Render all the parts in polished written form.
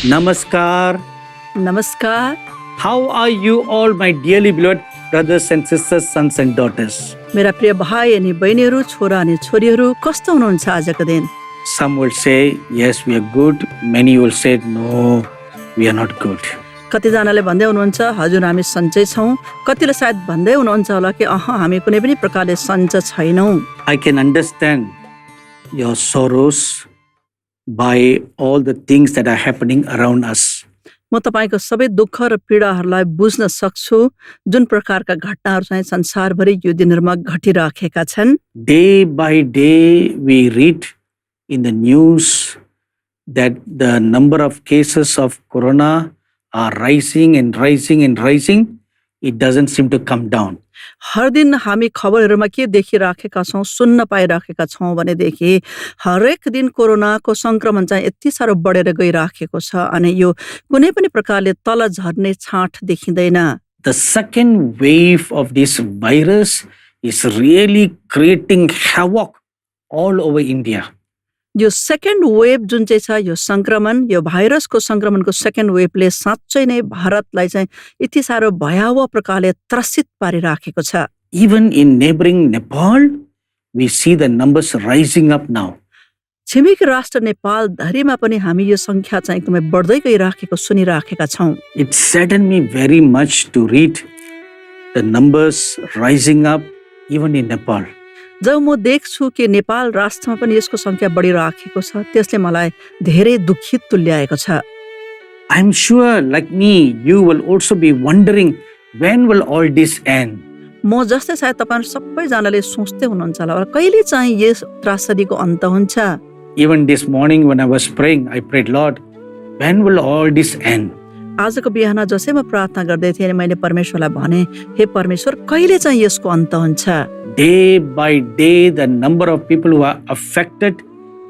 Namaskar. नमस्कार। How are you all, my dearly beloved brothers and sisters, sons and daughters? मेरा प्रिय भाइ अनि बहिनीहरू, छोरा अनि छोरीहरू, कस्तो हुनुहुन्छ आजको दिन? Some will say, yes, we are good. Many will say, no, we are not good. कतिजनाले भन्दै हुनुहुन्छ हजुर हामी सन्चै छौँ, कतिले सायद भन्दै हुनुहुन्छ होला कि हामी कुनै पनि प्रकारले सन्च छैनौँ। I can understand your sorrows by all the things that are happening around us. म तपाईको सबै दुःख र पीडाहरूलाई बुझ्न सक्छु जुन प्रकारका घटनाहरू चाहिँ संसारभरि यो दिनहरूमा घटिराखेका छन्। Day by day we read in the news that the number of cases of corona are rising and rising and rising. It doesn't seem to come down. हर दिन हामी खबरहरूमा के देखिराखेका छौँ, सुन्न पाइराखेका छौँ भनेदेखि हरेक दिन कोरोनाको संक्रमण चाहिँ यति साह्रो बढेर गइराखेको छ अनि यो कुनै पनि प्रकारले तल झर्ने छाँट देखिँदैन। The second wave of this virus is really creating havoc all over India. यो सेकेन्ड वेभ जुन चाहिँ छ यो संक्रमण, यो भाइरसको संक्रमणको सेकेन्ड वेभले साँच्चै नै भारतलाई चाहिँ यति साह्रो भयावह प्रकारले त्रसित पारिराखेको छ। Even in neighboring Nepal, we see the numbers rising up now. छिमेकी राष्ट्र नेपाल धरिमा पनि हामी यो संख्या चाहिँ एकदमै बढ्दै गइराखेको सुनिराखेका छौँ। It saddened me very much to read the numbers rising up even in Nepal. जब म देख्छु कि नेपाल राष्ट्रमा पनि यसको संख्या बढिराखेको छ त्यसले मलाई धेरै दुखित तुल्याएको छ। I'm sure like me, you will also be wondering when will all this end? म जस्तै सायद तपाईहरु सबैजनाले सोच्दै हुनुहुन्छ होला कहिले चाहिँ यस त्रासदीको अन्त हुन्छ। Even this morning when I was praying, I prayed, Lord, when will all this end? आजको बिहान जसै म प्रार्थना गर्दै थिएँ अनि मैले परमेश्वरलाई भने हे परमेश्वर कहिले चाहिँ यसको अन्त हुन्छ। Day by day, the number of people who are affected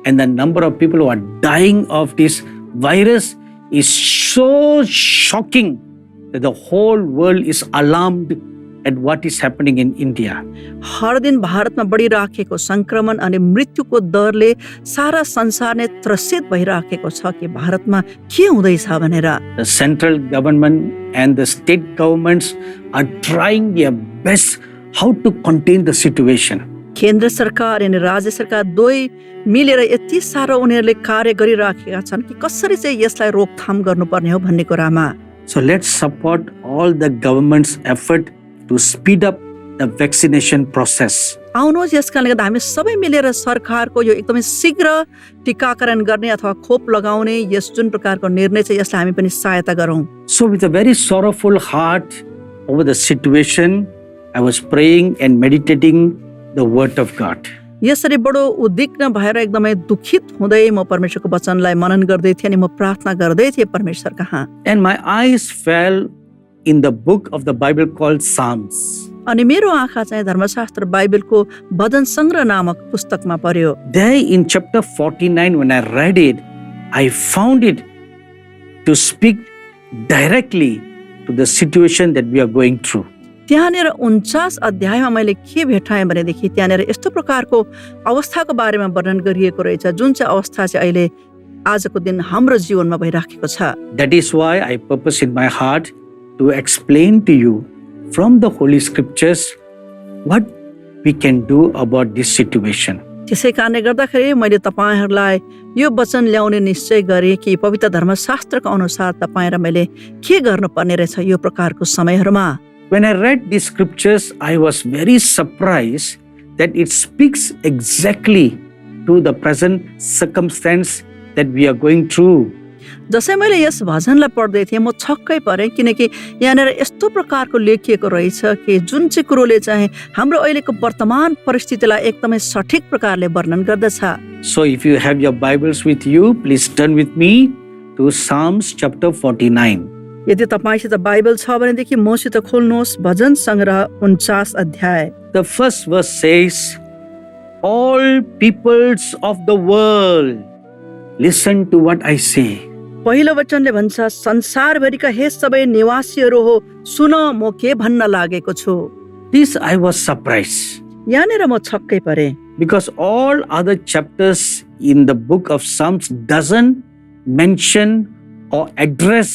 and the number of people who are dying of this virus is so shocking that the whole world is alarmed at what is happening in India. हर दिन भारतमा बढिराखेको संक्रमण अनि मृत्युको दरले सारा संसार नै त्रसित भइराखेको छ कि भारतमा के हुँदैछ भनेर। The central government and the state governments are trying their best how to contain the situation. केन्द्र सरकार अनि राज्य सरकार दुवै मिलेर यति साह्रो उनीहरूले कार्य गरिराखेका छन् कि कसरी चाहिँ यसलाई रोकथाम गर्नुपर्ने हो भन्ने कुरामा। So let's support all the government's effort to speed up the vaccination process. आउनुहोस् यसकारणले गर्दा हामी सबै मिलेर सरकारको यो एकदमै शीघ्र टीकाकरण गर्ने अथवा खोप लगाउने यस जुन प्रकारको निर्णय छ यसलाई हामी पनि सहायता गरौँ। So with a very sorrowful heart over the situation, I was praying and meditating the word of God. यसरी बडो उद्विग्न भएर एकदमै दुखित हुँदै म परमेश्वरको वचनलाई मनन गर्दै थिएँ अनि म प्रार्थना गर्दै थिएँ परमेश्वर कहाँ। And my eyes fell in the book of the Bible called Psalms. अनि मेरो आँखा चाहिँ धर्मशास्त्र बाइबलको भजन संग्रह नामक पुस्तकमा पर्यो। There in chapter 49 when I read it, I found it to speak directly to the situation that we are going through. त्यहाँनिर 49 अध्यायमा मैले के भेटाएँ भनेदेखि त्यहाँनिर यस्तो प्रकारको अवस्थाको बारेमा वर्णन गरिएको रहेछ जुन चाहिँ अवस्था चाहिँ अहिले आजको दिन हाम्रो जीवनमा भइराखेको छ। That is why I purpose in my heart to explain to you from the Holy Scriptures what we can do about this situation. त्यसै कारणले गर्दाखेरि मैले तपाईहरुलाई यो वचन ल्याउने निश्चय गरेँ कि पवित्र धर्मशास्त्रको अनुसार तपाई र मैले के गर्नुपर्ने रहेछ यो प्रकारको समयहरुमा। When I read these scriptures, I was very surprised that it speaks exactly to the present circumstance that we are going through. जसै मैले यस भजनलाई पढ्दै थिएँ म छक्कै परेँ किनकि यहाँनिर यस्तो प्रकारको लेखिएको रहेछ कि जुन चाहिँ कुरोले चाहिँ हाम्रो अहिलेको वर्तमान परिस्थितिलाई एकदमै सठिक प्रकारले वर्णन गर्दछ। So if you have your Bibles with you, please turn with me to Psalms chapter 49. यदि तपाईसित बाइबल छ भनेदेखि मसित खोल्नुहोस् भजन संग्रह 49 अध्याय। The first verse says, all peoples of the world, listen to what I say. पहिलो वचनले भन्छ संसारभरिका हे सबै निवासीहरू हो सुन म के भन्न लागेको छु। This I was surprised. यहाँनिर म छक्कै परे। Because all other chapters in the book of Psalms doesn't mention or address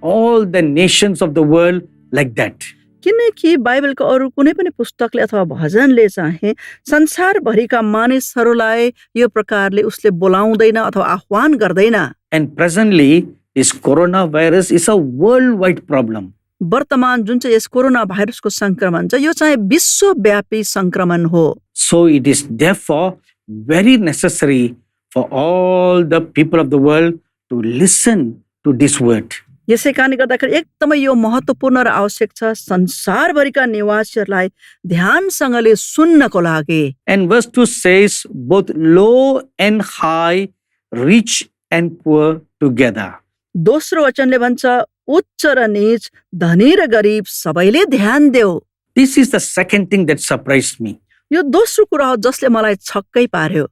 all the nations of the world like that. किनकि बाइबलको अरू कुनै पनि पुस्तकले अथवा भजनले चाहिँ संसारभरिका मानिसहरूलाई यो प्रकारले उसले बोलाउँदैन अथवा आह्वान गर्दैन। And presently, this coronavirus is a worldwide problem. वर्तमान जुन चाहिँ यस कोरोना भाइरसको संक्रमण छ यो चाहिँ विश्वव्यापी संक्रमण हो। So it is therefore very necessary for all the people of the world to listen to this word. यसै कारणले गर्दाखेरि एकदमै यो महत्त्वपूर्ण र आवश्यक छ संसारभरिका निवासीहरूलाई ध्यानसँगले सुन्नको लागि। And verse 2 says, both low and high, rich and poor together. दोस्रो वचनले भन्छ उच्च र नीच, धनी र गरिब सबैले ध्यान देऊ। This is the second thing that surprised me. यो दोस्रो कुरा हो जसले मलाई छक्कै पार्यो।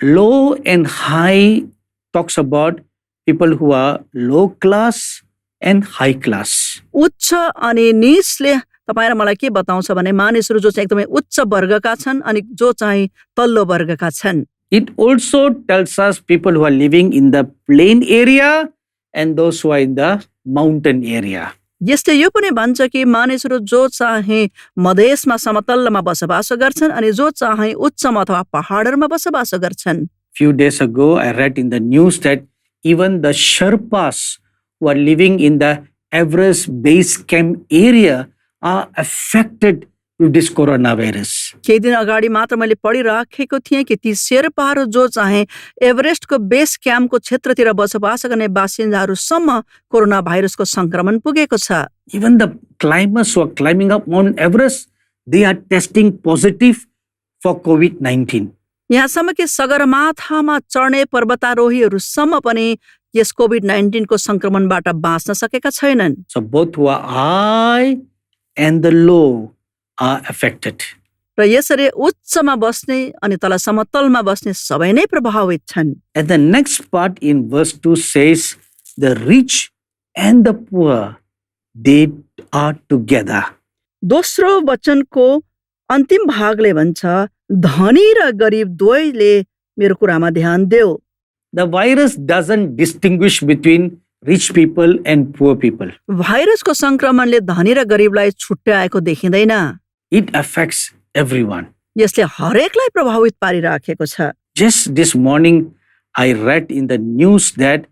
Low and high talks about people who are low class and high class. उच्च अनि नीचले तपाईँ र मलाई के बताउँछ भने मानिसहरू जो चाहिँ एकदमै उच्च वर्गका छन् अनि जो चाहिँ तल्लो वर्गका छन्। It also tells us people who are living in the plain area and those who are in the mountain area. यसले यो पनि भन्छ कि मानिसहरू जो चाहिँ मधेसमा समतलमा बसोबासो गर्छन् अनि जो चाहिँ उच्चमा अथवा पहाडहरूमा बसोबासो गर्छन्। Few days ago, I read in the news that even the Sherpas who are living in the Everest base camp area are affected with this coronavirus. केही दिन अगाडि मात्र मैले पढिराखेको थिएँ कि ती शेर्पाहरू जो चाहिँ एभरेस्टको बेस क्याम्पको क्षेत्रतिर बसोबास गर्ने बासिन्दाहरूसम्म कोरोना भाइरसको संक्रमण पुगेको छ। Even the climbers who are climbing up Mount Everest, they are testing positive for COVID-19. यहाँसम्म कि सगरमाथामा चढ्ने पर्वतारोहीहरूसम्म पनि यस कोभिड-19 को संक्रमणबाट बाँच्न सकेका छैनन्। So both who are high and the low are affected. र यसरी उच्चमा बस्ने अनि तल समतलमा बस्ने सबै नै प्रभावित छन्। And the next part in verse 2 says, the rich and the poor, they are together. दोस्रो वचनको अन्तिम भागले भन्छ धनी र गरिब दुवैले मेरो कुरामा ध्यान देऊ। The virus doesn't distinguish between rich people and poor people. भाइरसको संक्रमणले धनी र गरिबलाई छुट्याएको देखिँदैन। It affects everyone. यसले हरेकलाई प्रभावित पारिराखेको छ। Just this morning, I read in the news that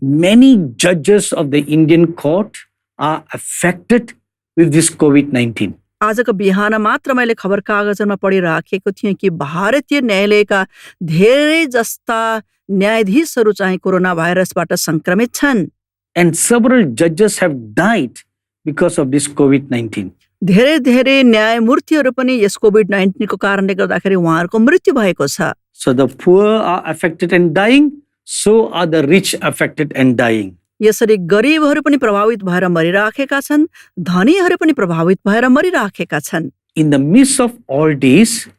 many judges of the Indian court are affected with this COVID-19. आजको बिहान मात्र मैले खबर कागजमा पढिराखेको थिएँ कि भारतीय न्यायालयका धेरै जस्ता न्यायाधीशहरू चाहिँ कोरोना भाइरसबाट संक्रमित छन्। And several judges have died because of this COVID-19. धेरै धेरै न्यायमूर्तिहरू पनि यस कोभिड-19 को कारणले गर्दाखेरि उहाँहरूको मृत्यु भएको छ। So the poor are affected and dying, so are the rich affected and dying. यसरी गरिबहरू पनि प्रभावित भएर मरिराखेका छन्, धनीहरू पनि प्रभावित भएर मरिराखेका छन्। In the midst of all this,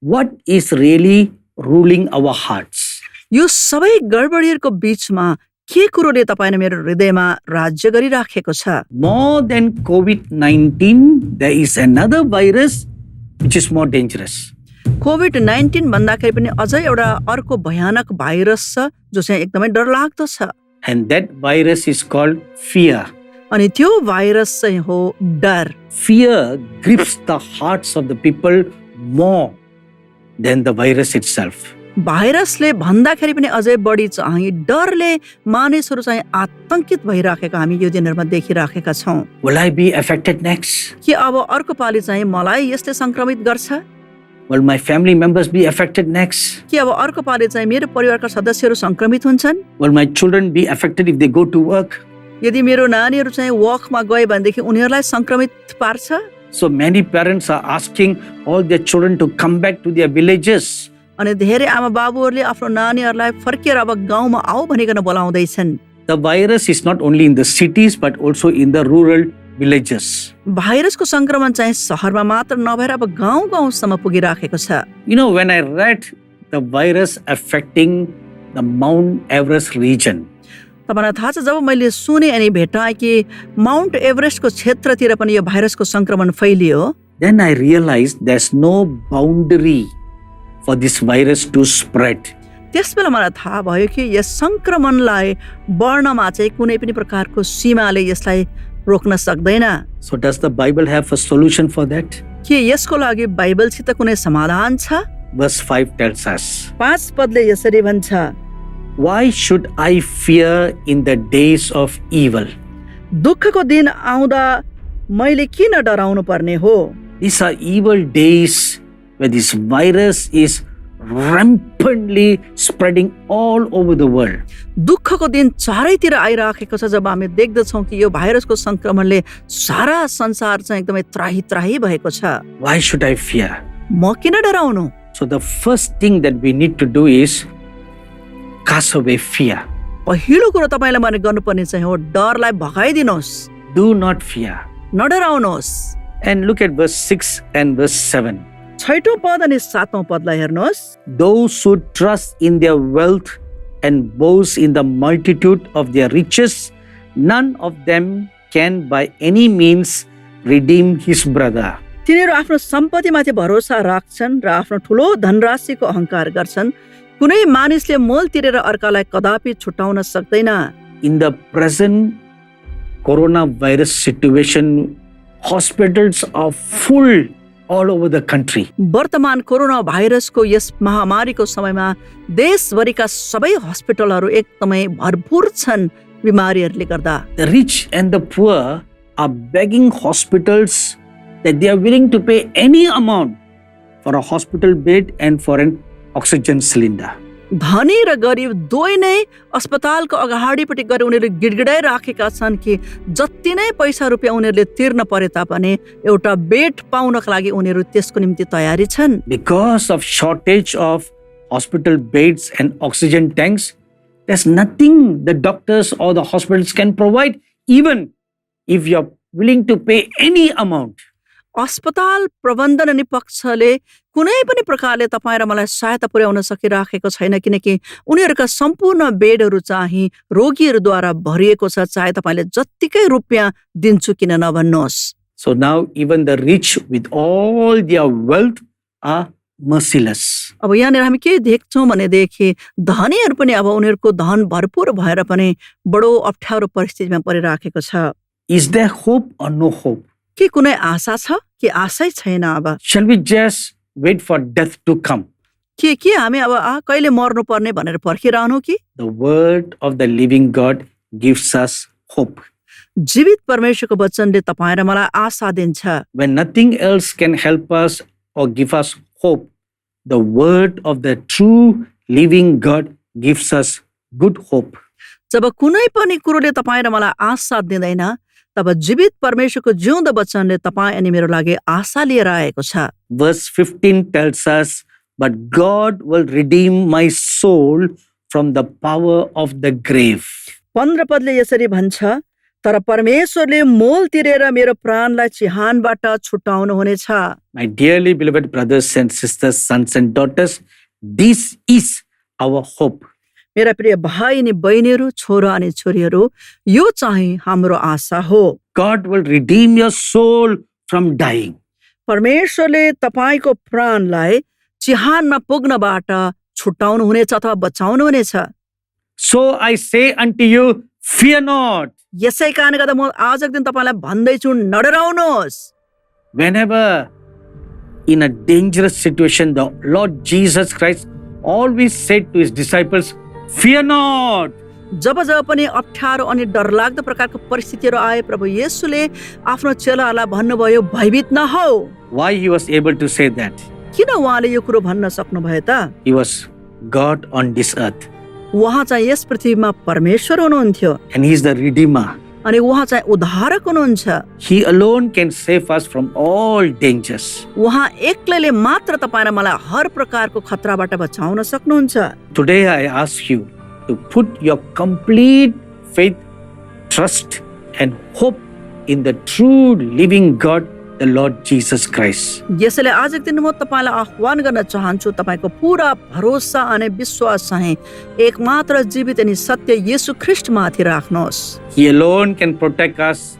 what is really ruling our hearts? यो सबै गडबडीहरूको बीचमा के कुरोले तपाईँ र मेरो हृदयमा राज्य गरिराखेको छ? More than COVID-19, there is another virus which is more dangerous. COVID-19 भन्दाखेरि पनि अझै एउटा अर्को भयानक भाइरस छ जो चाहिँ एकदमै डरलाग्दो छ। And that virus is called fear. अनि त्यो भाइरस चाहिँ हो डर। Fear grips the hearts of the people more than the virus itself. भाइरसले भन्दाखेरि पनि अझै बढी चाहिँ डरले मानिसहरू चाहिँ आतंकित भइराखेका हामी यो दिनहरूमा देखिराखेका छौँ। Will I be affected next? कि अब अर्को पालि चाहिँ मलाई यसले संक्रमित गर्छ? Will my family members be affected next? कि अब अर्को पालि चाहिँ मेरो परिवारका सदस्यहरू संक्रमित हुन्छन्? Will my children be affected if they go to work? यदि मेरो नानीहरू चाहिँ वकमा गए भनेदेखि उनीहरूलाई संक्रमित पार्छ? So many parents are asking all their children to come back to their villages. अनि धेरै आमा बाबुहरूले आफ्नो नानीहरूलाई फर्केर अब गाउँमा आऊ भनिकन बोलाउँदैछन्। The virus is not only in the cities but also in the rural villages. भाइरसको संक्रमण चाहिँ शहरमा मात्र नभएर अब गाउँ गाउँसम्म पुगिराखेको छ। You know, when I read the virus affecting the Mount Everest region, तपाईलाई थाहा छ जब मैले सुने अनि भेटाएँ कि माउन्ट एभरेस्टको क्षेत्रतिर पनि यो भाइरसको संक्रमण फैलियो, then I realized there's no boundary for this virus to spread. त्यसबेला मलाई थाहा भयो कि यस संक्रमणलाई बढ्नमा चाहिँ कुनै पनि प्रकारको सीमाले यसलाई रोक्न सक्दैन। So does the Bible have a solution for that? के यसको लागि बाइबलसित कुनै समाधान छ? Verse 5 tells us, 5 पदले यसरी भन्छ, why should I fear in the days of evil? दुःखको दिन आउँदा मैले किन डराउनु पर्ने हो? These are evil days where this virus is rampantly spreading all over the world. दुःखको दिन चारैतिर आइराखेको छ जब हामी देख्दछौँ कि यो भाइरसको संक्रमणले सारा संसार चाहिँ एकदमै त्राही त्राही भएको छ। Why should I fear? म किन डराउनु? So the first thing that we need to do is cast away fear. पहिलो कुरो तपाईलाई मैले गर्नुपर्ने चाहिँ हो डरलाई भगाइदिनुहोस्। Do not fear. नडराउनुहोस्। And look at verse 6 and verse 7. 6औं पद अनि 7औं पदलाई हेर्नुहोस्। Those who trust in their wealth and boast in the multitude of their riches, none of them can by any means redeem his brother. तिनीहरू आफ्नो सम्पत्तिमाथि भरोसा राख्छन् र आफ्नो ठुलो धनराशिको अहंकार गर्छन्। कुनै मानिसले मोल तिरेर अर्कालाई कदापि छुटाउन सक्दैन। In the present coronavirus situation, hospitals are full all over the country. वर्तमान कोरोना भाइरसको यस महामारीको समयमा देशभरिका सबै हस्पिटलहरू एकदमै भरपूर छन् बिमारीहरूले गर्दा। The rich and the poor are begging hospitals that they are willing to pay any amount for a hospital bed and for an oxygen cylinder. धनी र गरिब दुवै नै अस्पतालको अगाडिपट्टि गएर उनीहरूले गिडगिडाइराखेका छन् कि जति नै पैसा रुपियाँ उनीहरूले तिर्न परे तापनि एउटा बेड पाउनका लागि उनीहरू त्यसको निम्ति तयारी छन्। Because of shortage of hospital beds and oxygen tanks, there's nothing the doctors or the hospitals can provide, even if you're willing to pay any amount. अस्पताल प्रबन्धन अनि पक्षले कुनै पनि प्रकारले तपाईँ र मलाई सहायता पुर्याउन सकिराखेको छैन किनकि उनीहरूका सम्पूर्ण बेडहरू चाहिँ रोगीहरूद्वारा भरिएको छ, चाहे तपाईँले जत्तिकै रुपियाँ दिन्छु किन नभन्नुहोस्। So now even the rich with all their wealth are merciless. अब यहाँनिर हामी के देख्छौँ भनेदेखि धनीहरू पनि अब उनीहरूको धन भरपूर भएर पनि बडो अप्ठ्यारो परिस्थितिमा परिराखेको छ। Is there hope or no hope? के कुनै आशा छ कि आशै छैन? अब Shall we just wait for death to come? के हामी अब कहिले मर्नु पर्ने भनेर पर्खिरहनु कि? The word of the living God gives us hope. जीवित परमेश्वरको वचनले तपाईँ र मलाई आशा दिन्छ। When nothing else can help us or give us hope, the word of the true living God gives us good hope. जब कुनै पनि कुरोले तपाईँ र मलाई आशा दिँदैन तब जीवित परमेश्वरको जिउँदो वचनले तपाईँ अनि मेरो लागि आशा लिएर आएको छ। Verse 15 tells us, but God will redeem my soul from the power of the grave. 15 पदले यसरी भन्छ, तर परमेश्वरले मोल तिरेर मेरो प्राणलाई चिहानबाट छुटाउनु हुनेछ। My dearly beloved brothers and sisters, sons and daughters, this is our hope. मेरा प्रिय भाइ अनि बहिनीहरू, छोरा अनि छोरीहरू, यो चाहिँ हाम्रो आशा हो। God will redeem your soul from dying. परमेश्वरले तपाईको प्राणलाई चिहानमा पुग्नबाट छुटाउनु हुनेछ अथवा बचाउनु हुनेछ। So I say unto you, fear not. यसै कारणले गर्दा म आजको दिन तपाईलाई भन्दैछु, नडराउनुहोस्। Whenever in a dangerous situation, the Lord Jesus Christ always said to his disciples, fear not. जब पनि अप्ठ्यारो अनि डरलाग्दो प्रकारको परिस्थितिहरू आए प्रभु येशूले आफ्नो चेलाहरूलाई भन्नुभयो, भयभीत नहौ। Why he was able to say that? किन उहाँले यो कुरो भन्न सक्नुभयो त? He was God on this earth. उहाँ चाहिँ यस पृथ्वीमा परमेश्वर हुनुहुन्थ्यो And he is the Redeemer. अनि उहाँ चाहिँ उद्धारक हुनुहुन्छ। He alone can save us from all dangers. उहाँ एक्लैले मात्र तपाईँ र मलाई हर प्रकारको खतराबाट बचाउन सक्नुहुन्छ। Today I ask you to put your complete faith, trust and hope in the true living God, the Lord Jesus Christ. यसैले आजको दिन म तपाईलाई आह्वान गर्न चाहन्छु, तपाईको पूरा भरोसा अनि विश्वास चाहिँ एकमात्र जीवित अनि सत्य येशू ख्रीष्ट माथि राख्नुहोस्। He alone can protect us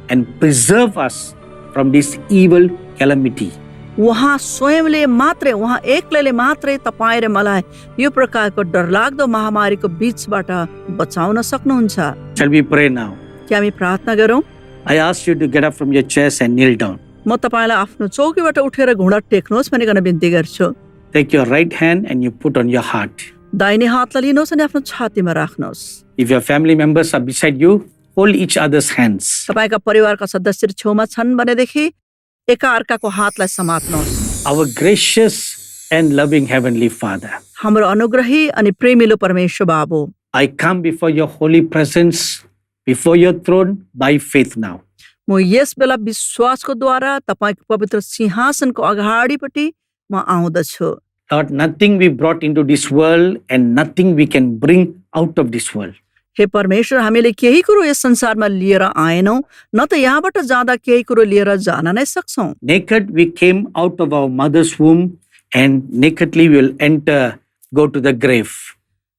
and preserve us from this evil calamity. उहाँ स्वयंले मात्रै, उहाँ एक्लैले मात्रै तपाईँ र मलाई यो प्रकारको डरलाग्दो महामारीको बीचबाट बचाउन सक्नुहुन्छ। Shall we pray now? के हामी प्रार्थना गरौँ? I ask you to get up from your chairs and kneel down. म तपाईँलाई आफ्नो चौकीबाट उठेर घुँडा टेक्नुहोस् भनिकन बिन्ती गर्छु। Take your right hand and you put on your heart. दाहिने हातलाई लिनुहोस् अनि आफ्नो छातीमा राख्नुहोस्। If your family members are beside you, hold each other's hands. तपाईँका परिवारका सदस्यहरू छेउमा छन् भनेदेखि एकाअर्काको हातलाई समात्नुहोस्। Our gracious and loving Heavenly Father, हाम्रो अनुग्रही अनि प्रेमिलो परमेश्वर बाबु, I come before your holy presence, before your throne by faith now. म यस बेला विश्वासको द्वारा तपाईँको पवित्र सिंहासनको अगाडिपट्टि म आउँदछु। Lord, nothing we brought into this world and nothing we can bring out of this world. हे परमेश्वर, हामीले केही कुरो यस संसारमा लिएर आएनौँ, न त यहाँबाट जाँदा केही कुरो लिएर जान नै सक्छौँ। Naked we came out of our mother's womb and nakedly we will go to the grave.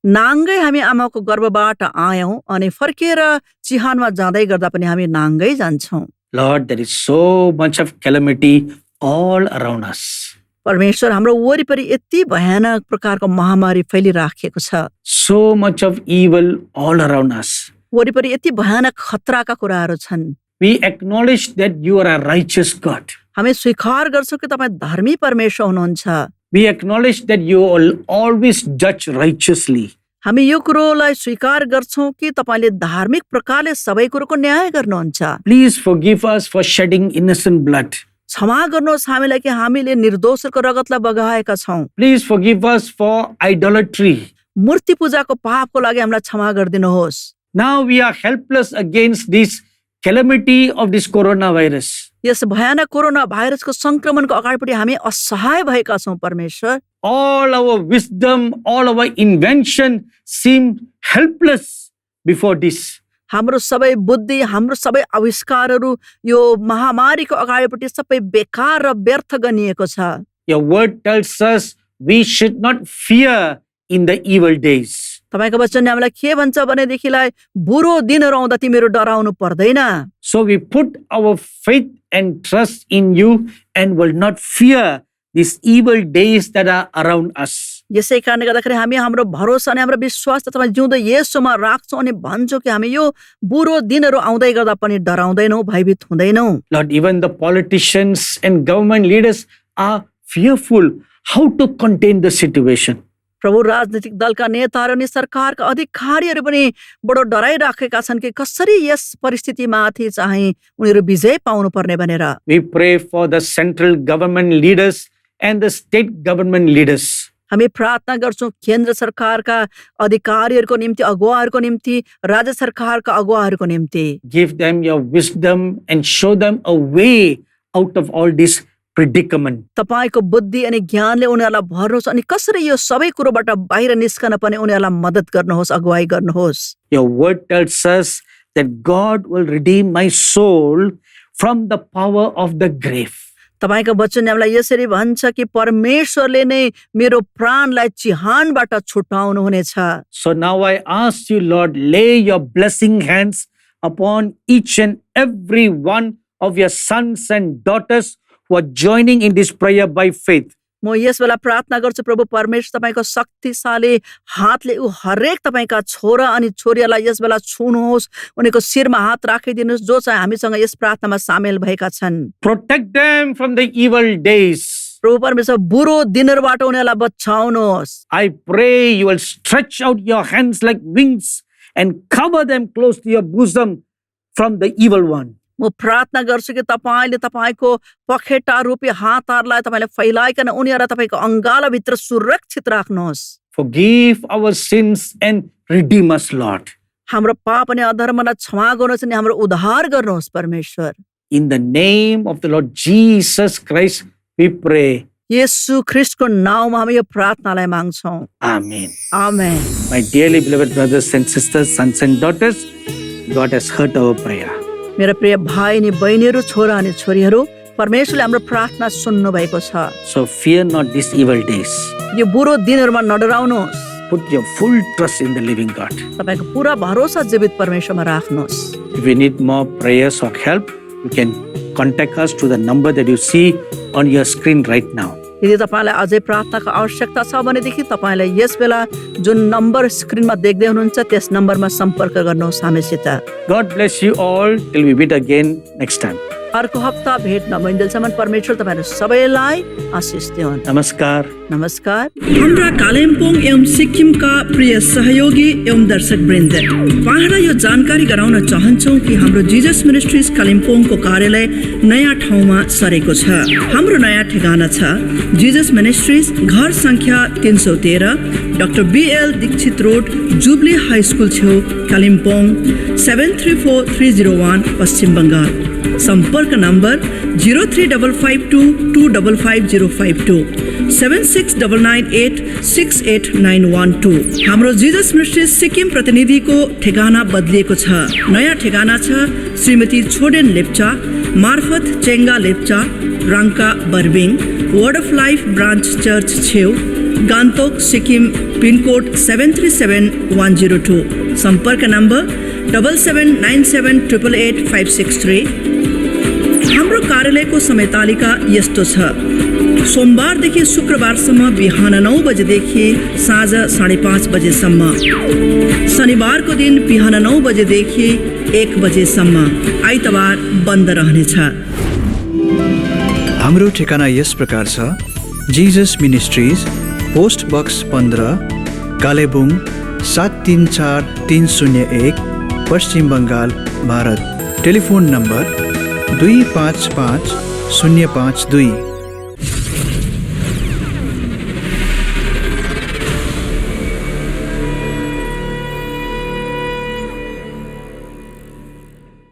नाङ्गै हामी आमाको गर्भबाट आयौँ अनि फर्किएर चिहानमा जाँदै गर्दा पनि हामी नाङ्गै जान्छौँ। Lord, there is so much of calamity all around us. परमेश्वर, हाम्रो वरिपरि यति भयानक प्रकारको महामारी फैलिराखेको छ। So much of evil all around us. वरिपरि यति भयानक खतराका कुराहरू छन्। We acknowledge that you are a righteous God. हामी स्वीकार गर्छौँ कि तपाईँ धर्मी परमेश्वर हुनुहुन्छ। We acknowledge that you will always judge righteously. हामी यो कुरोलाई स्वीकार गर्छौँ कि तपाईँले धार्मिक प्रकारले सबै कुरोको न्याय गर्नुहुन्छ। Please forgive us for shedding innocent blood. क्षमा गर्नुहोस् हामीलाई कि हामीले निर्दोषको रगतलाई बगाएका छौँ। Please forgive us for idolatry. मूर्ति पूजाको पापको लागि हामीलाई क्षमा गरिदिनुहोस्। Now we are helpless against this calamity of this coronavirus. यस भयानक कोरोना भाइरसको संक्रमणको अगाडिपट्टि हामी असहाय भएका छौँ परमेश्वर। All our wisdom, all our invention seem helpless before this. हाम्रो सबै बुद्धि, हाम्रो सबै आविष्कारहरू यो महामारीको अगाडिपट्टि सबै बेकार र व्यर्थ गनिएको छ। Your word tells us we should not fear in the evil days. तपाईको वचनले हामीलाई के भन्छ भनेदेखिलाई बुरो दिनहरू आउँदा तिमीहरू डराउनु पर्दैन। So we put our faith and trust in you and will not fear these evil days that are around us. यसै कारणले गर्दाखेरि हामी हाम्रो भरोसा अनि हाम्रो विश्वास तपाईँ जिउँदो येशूमा राख्छौँ अनि भन्छौँ कि हामी यो बुरो दिनहरू आउँदै गर्दा पनि डराउँदैनौँ, भयभीत हुँदैनौँ। Lord, even the politicians and government leaders are fearful how to contain the situation. प्रभु, राजनीतिक दलका नेताहरू अनि सरकारका अधिकारीहरू पनि बडो डराइराखेका छन् कि कसरी यस परिस्थितिमाथि चाहिँ उनीहरू विजय पाउनु पर्ने भनेर। We pray for the central government leaders and the state government leaders. हामी प्रार्थना गर्छौँ केन्द्र सरकारका अधिकारीहरूको निम्ति, अगुवाहरूको निम्ति, राज्य सरकारका अगुवाहरूको निम्ति। Give them your wisdom and show them a way out of all this predicament. तपाईको बुद्धि अनि ज्ञानले उनीहरूलाई भर्नुहोस् अनि कसरी यो सबै कुरोबाट बाहिर निस्कन पनि उनीहरूलाई मद्दत गर्नुहोस्, अगुवाई गर्नुहोस्। Your word tells us that God will redeem my soul from the power of the grave. तपाईको वचनले हामीलाई यसरी भन्छ कि परमेश्वरले नै मेरो प्राणलाई चिहानबाट छुटाउनु हुनेछ। So now I ask you, Lord, lay your blessing hands upon each and every one of your sons and daughters who are joining in this prayer by faith. म यस बेला प्रार्थना गर्छु प्रभु परमेश्वर, तपाईको शक्तिशाली हातले ऊ हरेक तपाईका छोरा अनि छोरीहरूलाई यस बेला छुनुहोस्, उनीको शिरमा हात राखिदिनुहोस् जो चाहिँ हामीसँग यस प्रार्थनामा सामेल भएका छन्। Protect them from the evil days. प्रभु परमेश्वर, बुरो दिनहरूबाट उनीहरूलाई बचाउनुहोस्। I pray you will stretch out your hands like wings and cover them close to your bosom from the evil one. म प्रार्थना गर्छु कि तपाईले तपाईको पखेटा रूपी हातहरूलाई तपाईले फैलाइकन उनीहरूलाई तपाईको अंगालाभित्र सुरक्षित राख्नुहोस्। Forgive our sins and redeem us, Lord. हाम्रो पाप अनि अधर्मलाई क्षमा गर्नुहोस् अनि हाम्रो उद्धार गर्नुहोस् परमेश्वर। In the name of the Lord Jesus Christ, we pray. येशू ख्रीष्टको नाममा हामी यो प्रार्थनालाई माग्छौँ। Amen. Amen. My dearly beloved brothers and sisters, sons and daughters, God has heard our prayer. मेरा प्रिय भाइ अनि बहिनीहरू, छोरा अनि छोरीहरू, परमेश्वरले हाम्रो प्रार्थना सुन्नु भएको छ। So fear not these evil days. यो बुरो दिनहरूमा नडराउनुहोस्। Put your full trust in the living God. तपाईको पूरा भरोसा जीवित परमेश्वरमा राख्नुहोस्। If you need more prayers or help, you can contact us to the number that you see on your screen right now. यदि तपाईलाई अझै प्रार्थनाको आवश्यकता छ भनेदेखि तपाईलाई यस बेला जुन नम्बर स्क्रिनमा देख्दै हुनुहुन्छ त्यस नम्बरमा सम्पर्क गर्नुहोस् हामीसित। God bless you all till we meet again next time. अर्को हप्ता भेट नभइन्जेलसम्म परमेश्वर तपाईहरु सबैलाई आशिष दिउन्। नमस्कार। नमस्कार। हाम्रा कालिम्पोङ एवं सिक्किमका प्रिय सहयोगी एवं दर्शकवृन्द, तपाईहरुलाई यो जानकारी गराउन चाहन्छौं कि हाम्रो जीजस मिनिस्ट्रीज कालिम्पोङको कार्यालय नयाँ ठाउँमा सरेको छ। हाम्रो नयाँ ठेगाना छ जीजस मिनिस्ट्रीज, घर संख्या 313, doctor BL Dixit road, jubilee high school छेउ, कालिम्पोङ 734301, पश्चिम बंगाल। संपर्क नम्बर 035522555052, 7699868912। हाम्रो जीजस मिनिस्ट्रीज सिक्किम प्रतिनिधिको ठेगाना बदलिएको छ। नयाँ ठेगाना छ श्रीमती छोडेन लेप्चा मार्फत Chenga Lepcha, Rangka Barbing, word of life branch church छेउ, गान्तोक सिक्किम, पिनकोड 737102। सम्पर्क नम्बर 7797888563। हाम्रो कार्यालयको समय तालिका यस्तो छ: सोमबारदेखि शुक्रबारसम्म बिहान 9 बजेदेखि साँझ 5:30 बजेसम्म, शनिबारको दिन बिहान 9 बजेदेखि 1 बजेसम्म, आइतबार बन्द रहनेछ। हाम्रो ठेगाना यस प्रकार छ: Jesus ministries, post box 15, Kalebung 734301, Paschim Bengal, Bharat. Telephone number 255052।